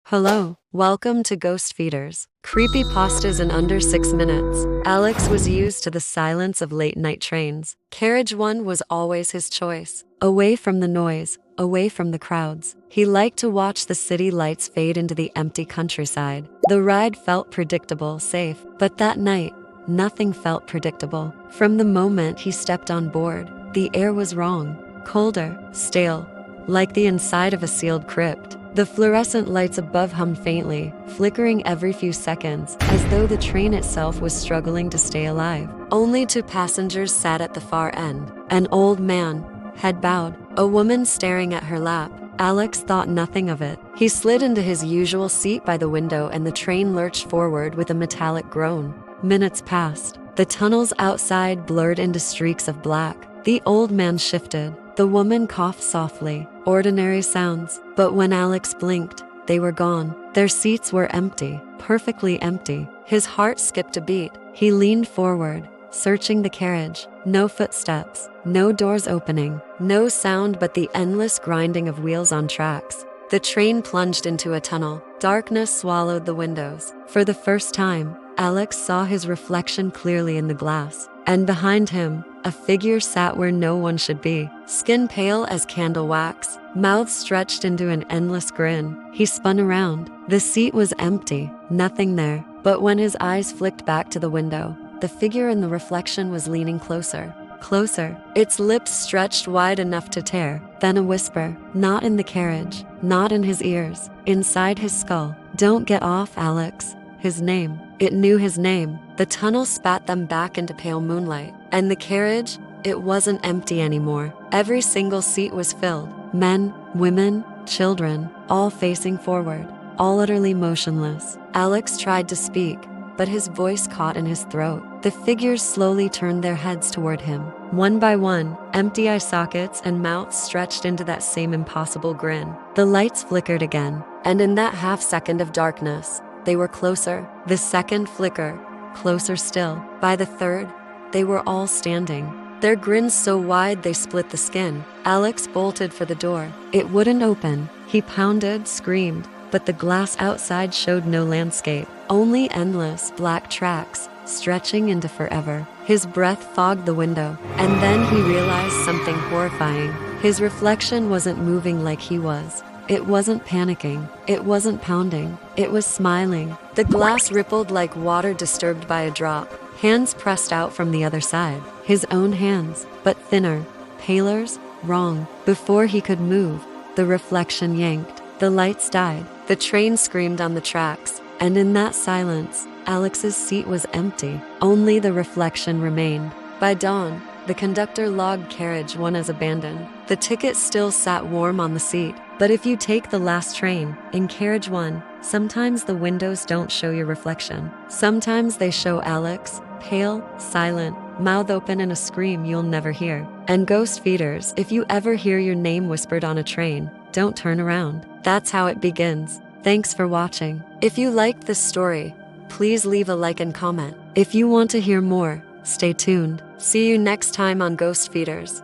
Hello, welcome to Ghost Feeders. Creepy pastas in under 6 minutes. Alex was used to the silence of late night trains. Carriage One was always his choice. Away from the noise, away from the crowds. He liked to watch the city lights fade into the empty countryside. The ride felt predictable, safe, but that night, nothing felt predictable. From the moment he stepped on board, the air was wrong, colder, stale, like the inside of a sealed crypt. The fluorescent lights above hummed faintly, flickering every few seconds, as though the train itself was struggling to stay alive. Only two passengers sat at the far end. An old man, head bowed, a woman staring at her lap. Alex thought nothing of it. He slid into his usual seat by the window and the train lurched forward with a metallic groan. Minutes passed. The tunnels outside blurred into streaks of black. The old man shifted. The woman coughed softly. Ordinary sounds. But when Alex blinked, they were gone. Their seats were empty, perfectly empty. His heart skipped a beat. He leaned forward, searching the carriage. No footsteps, no doors opening, no sound but the endless grinding of wheels on tracks. The train plunged into a tunnel. Darkness swallowed the windows. For the first time, Alex saw his reflection clearly in the glass. And behind him, a figure sat where no one should be, skin pale as candle wax, mouth stretched into an endless grin. He spun around. The seat was empty, nothing there. But when his eyes flicked back to the window, the figure in the reflection was leaning closer. Closer. Its lips stretched wide enough to tear. Then a whisper, not in the carriage, not in his ears, inside his skull. "Don't get off, Alex." His name. It knew his name. The tunnel spat them back into pale moonlight. And the carriage, it wasn't empty anymore. Every single seat was filled. Men, women, children, all facing forward, all utterly motionless. Alex tried to speak, but his voice caught in his throat. The figures slowly turned their heads toward him. One by one, empty eye sockets and mouths stretched into that same impossible grin. The lights flickered again, and in that half second of darkness, they were closer. The second flicker, closer still. By the third, they were all standing, their grins so wide they split the skin. Alex bolted for the door. It wouldn't open. He pounded, screamed, but the glass outside showed no landscape, only endless black tracks, stretching into forever. His breath fogged the window, and then he realized something horrifying. His reflection wasn't moving like he was. It wasn't panicking. It wasn't pounding. It was smiling. The glass rippled like water disturbed by a drop. Hands pressed out from the other side. His own hands, but thinner, paler, wrong. Before he could move, the reflection yanked. The lights died. The train screamed on the tracks. And in that silence, Alex's seat was empty. Only the reflection remained. By dawn, the conductor logged Carriage One as abandoned. The ticket still sat warm on the seat. But if you take the last train, in Carriage One, sometimes the windows don't show your reflection. Sometimes they show Alex, pale, silent, mouth open in a scream you'll never hear. And Ghost Feeders, if you ever hear your name whispered on a train, don't turn around. That's how it begins. Thanks for watching. If you liked this story, please leave a like and comment. If you want to hear more, stay tuned. See you next time on Ghost Feeders.